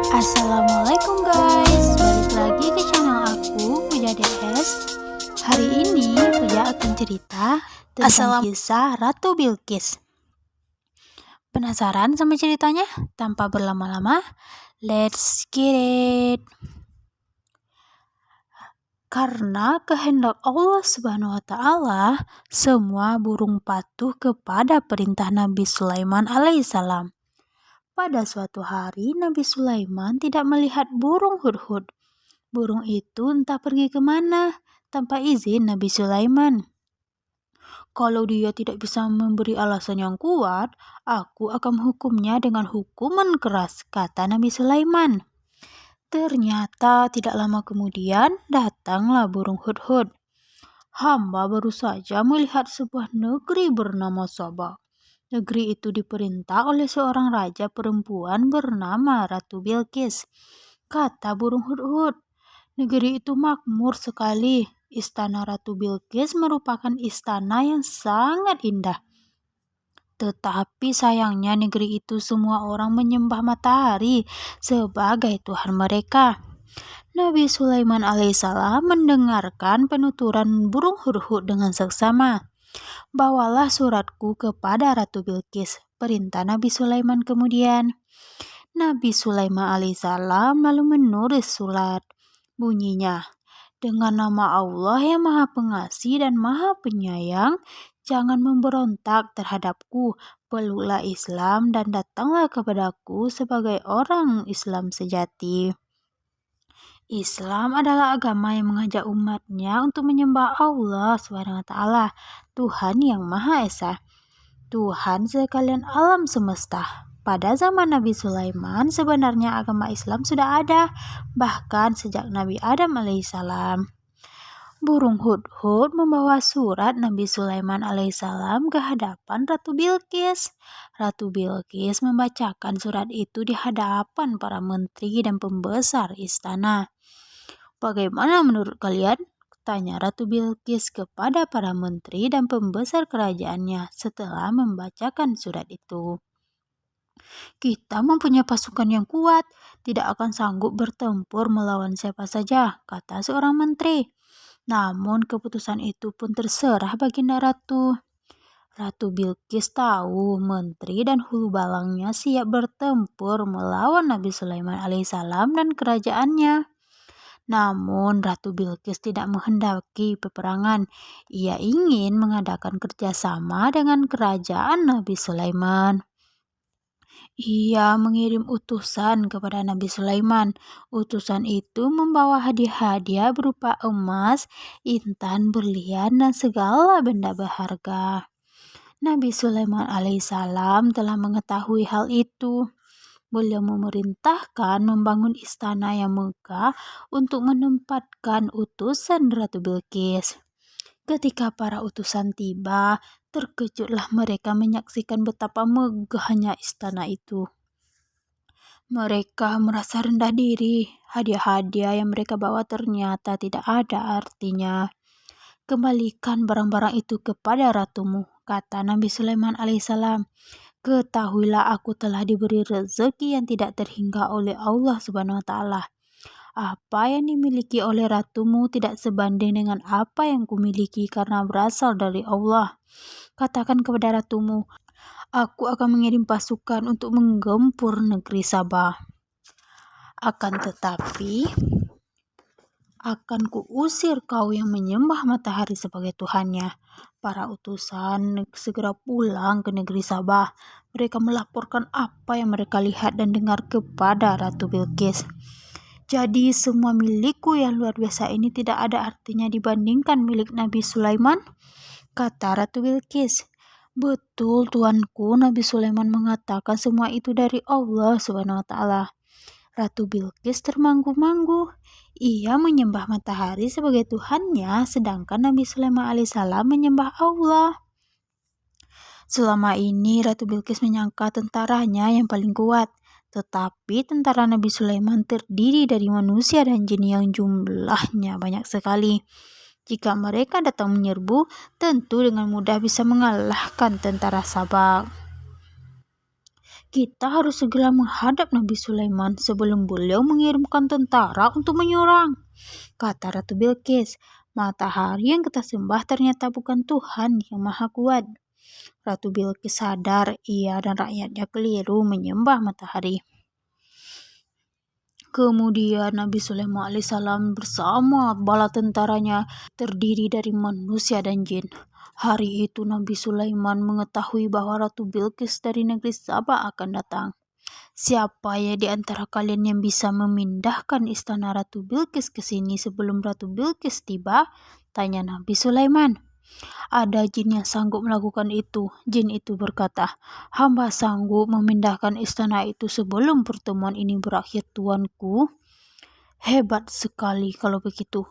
Assalamualaikum guys, balik lagi ke channel aku, Puja DS. Hari ini Puja akan cerita tentang kisah Ratu Bilqis. Penasaran sama ceritanya? Tanpa berlama-lama, let's get it. Karena kehendak Allah Subhanahu wa Ta'ala, semua burung patuh kepada perintah Nabi Sulaiman alaihissalam. Pada suatu hari, Nabi Sulaiman tidak melihat burung hudhud. Burung itu entah pergi kemana tanpa izin Nabi Sulaiman. Kalau dia tidak bisa memberi alasan yang kuat, aku akan menghukumnya dengan hukuman keras, kata Nabi Sulaiman. Ternyata tidak lama kemudian datanglah burung hudhud. Hamba baru saja melihat sebuah negeri bernama Saba. Negeri itu diperintah oleh seorang raja perempuan bernama Ratu Bilqis. Kata burung hudhud, negeri itu makmur sekali. Istana Ratu Bilqis merupakan istana yang sangat indah. Tetapi sayangnya negeri itu semua orang menyembah matahari sebagai Tuhan mereka. Nabi Sulaiman alaihissalam mendengarkan penuturan burung hudhud dengan seksama. Bawalah suratku kepada Ratu Bilqis, perintah Nabi Sulaiman kemudian. Nabi Sulaiman alaihissalam lalu menulis surat. Bunyinya, dengan nama Allah yang Maha Pengasih dan Maha Penyayang, jangan memberontak terhadapku, peluklah Islam dan datanglah kepadaku sebagai orang Islam sejati. Islam adalah agama yang mengajak umatnya untuk menyembah Allah SWT, Tuhan yang Maha Esa, Tuhan sekalian alam semesta. Pada zaman Nabi Sulaiman, sebenarnya agama Islam sudah ada, bahkan sejak Nabi Adam alaihissalam. Burung hudhud membawa surat Nabi Sulaiman alaihissalam ke hadapan Ratu Bilqis. Ratu Bilqis membacakan surat itu di hadapan para menteri dan pembesar istana. Bagaimana menurut kalian? Tanya Ratu Bilqis kepada para menteri dan pembesar kerajaannya setelah membacakan surat itu. Kita mempunyai pasukan yang kuat, tidak akan sanggup bertempur melawan siapa saja, kata seorang menteri. Namun keputusan itu pun terserah Baginda Ratu. Ratu Bilqis tahu menteri dan hulu balangnya siap bertempur melawan Nabi Sulaiman alaihissalam dan kerajaannya. Namun Ratu Bilqis tidak menghendaki peperangan. Ia ingin mengadakan kerjasama dengan kerajaan Nabi Sulaiman. Ia mengirim utusan kepada Nabi Sulaiman. Utusan itu membawa hadiah-hadiah berupa emas, intan, berlian, dan segala benda berharga. Nabi Sulaiman alaihissalam telah mengetahui hal itu. Beliau memerintahkan membangun istana yang megah untuk menempatkan utusan Ratu Bilqis. Ketika para utusan tiba, terkejutlah mereka menyaksikan betapa megahnya istana itu. Mereka merasa rendah diri. Hadiah-hadiah yang mereka bawa ternyata tidak ada artinya. Kembalikan barang-barang itu kepada ratumu, kata Nabi Sulaiman alaihissalam. Ketahuilah aku telah diberi rezeki yang tidak terhingga oleh Allah Subhanahu wa Ta'ala. Apa yang dimiliki oleh ratumu tidak sebanding dengan apa yang kumiliki karena berasal dari Allah. Katakan kepada ratumu, aku akan mengirim pasukan untuk menggempur negeri Sabah. Akan tetapi, akan kuusir kau yang menyembah matahari sebagai Tuhannya. Para utusan segera pulang ke negeri Sabah. Mereka melaporkan apa yang mereka lihat dan dengar kepada Ratu Bilqis. Jadi semua milikku yang luar biasa ini tidak ada artinya dibandingkan milik Nabi Sulaiman, kata Ratu Bilqis. Betul tuanku, Nabi Sulaiman mengatakan semua itu dari Allah Subhanahu wa Ta'ala. Ratu Bilqis termanggu-manggu. Ia menyembah matahari sebagai Tuhannya, sedangkan Nabi Sulaiman alaihissalam menyembah Allah. Selama ini Ratu Bilqis menyangka tentaranya yang paling kuat. Tetapi tentara Nabi Sulaiman terdiri dari manusia dan jin yang jumlahnya banyak sekali. Jika mereka datang menyerbu, tentu dengan mudah bisa mengalahkan tentara Sabak. Kita harus segera menghadap Nabi Sulaiman sebelum beliau mengirimkan tentara untuk menyerang, kata Ratu Bilqis. Matahari yang kita sembah ternyata bukan Tuhan yang Maha Kuat. Ratu Bilqis sadar ia dan rakyatnya keliru menyembah matahari. Kemudian Nabi Sulaiman alaihissalam bersama bala tentaranya terdiri dari manusia dan jin. Hari itu Nabi Sulaiman mengetahui bahwa Ratu Bilqis dari negeri Saba akan datang. Siapa ya di antara kalian yang bisa memindahkan istana Ratu Bilqis ke sini sebelum Ratu Bilqis tiba? Tanya Nabi Sulaiman. Ada jin yang sanggup melakukan itu. Jin itu berkata, hamba sanggup memindahkan istana itu sebelum pertemuan ini berakhir, tuanku. Hebat sekali kalau begitu.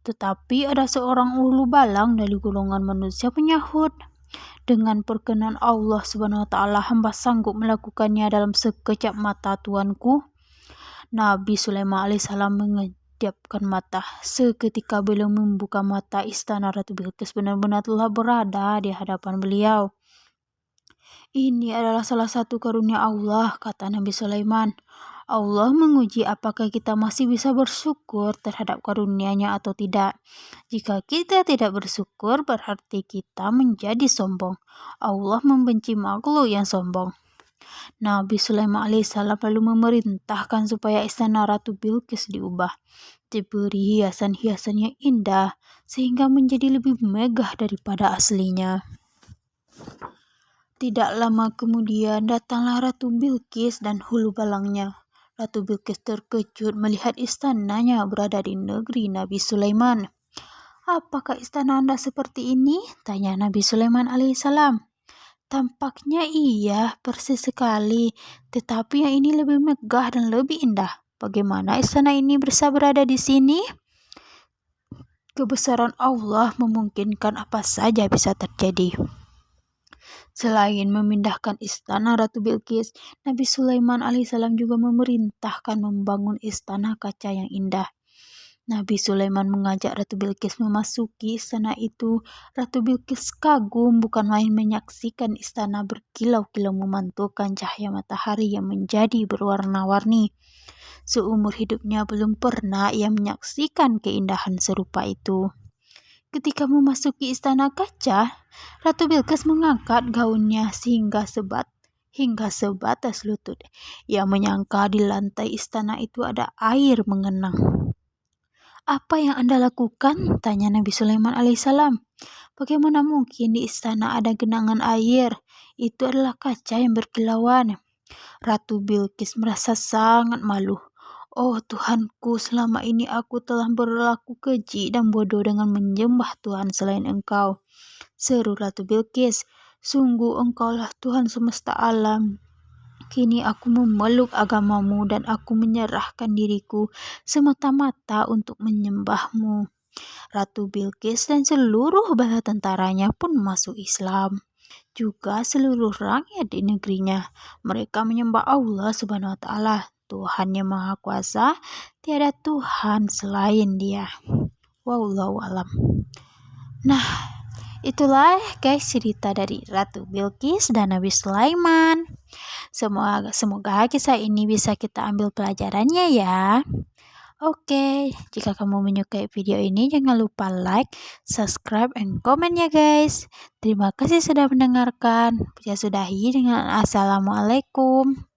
Tetapi ada seorang ulu balang dari golongan manusia menyahut, dengan perkenan Allah Subhanahu wa taala hamba sanggup melakukannya dalam sekejap mata, tuanku. Nabi Sulaiman alaihissalam mengedipkan mata. Seketika beliau membuka mata, istana Ratu Bilqis benar-benar telah berada di hadapan beliau. Ini adalah salah satu karunia Allah, kata Nabi Sulaiman. Allah menguji apakah kita masih bisa bersyukur terhadap karunia-Nya atau tidak. Jika kita tidak bersyukur, berarti kita menjadi sombong. Allah membenci makhluk yang sombong. Nabi Sulaiman alaihissalam lalu memerintahkan supaya istana Ratu Bilqis diubah, diberi hiasan-hiasan yang indah sehingga menjadi lebih megah daripada aslinya. Tidak lama kemudian datanglah Ratu Bilqis dan hulu balangnya. Ratu Bilqis terkejut melihat istananya berada di negeri Nabi Sulaiman. Apakah istana Anda seperti ini? Tanya Nabi Sulaiman alaihissalam. Tampaknya iya, persis sekali. Tetapi yang ini lebih megah dan lebih indah. Bagaimana istana ini bisa berada di sini? Kebesaran Allah memungkinkan apa saja bisa terjadi. Selain memindahkan istana Ratu Bilqis, Nabi Sulaiman alaihissalam juga memerintahkan membangun istana kaca yang indah. Nabi Sulaiman mengajak Ratu Bilqis memasuki istana itu. Ratu Bilqis kagum bukan main menyaksikan istana berkilau-kilau memantulkan cahaya matahari yang menjadi berwarna-warni. Seumur hidupnya belum pernah ia menyaksikan keindahan serupa itu. Ketika memasuki istana kaca, Ratu Bilqis mengangkat gaunnya hingga sebatas lutut. Ia menyangka di lantai istana itu ada air mengenang. Apa yang Anda lakukan? Tanya Nabi Sulaiman alaihissalam. Bagaimana mungkin di istana ada genangan air? Itu adalah kaca yang berkilauan. Ratu Bilqis merasa sangat malu. Oh Tuhanku, selama ini aku telah berlaku keji dan bodoh dengan menyembah Tuhan selain Engkau. Seru Ratu Bilqis, sungguh Engkaulah Tuhan semesta alam. Kini aku memeluk agamamu dan aku menyerahkan diriku semata-mata untuk menyembahmu. Ratu Bilqis dan seluruh bala tentaranya pun masuk Islam. Juga seluruh rakyat di negerinya. Mereka menyembah Allah Subhanahu wa taala, Tuhan yang Maha Kuasa, tiada Tuhan selain Dia. Wallahu alam. Nah, itulah guys cerita dari Ratu Bilqis dan Nabi Sulaiman. Semoga kisah ini bisa kita ambil pelajarannya ya. Oke, jika kamu menyukai video ini jangan lupa like, subscribe, and komen ya guys. Terima kasih sudah mendengarkan. Saya sudahi dengan Assalamualaikum.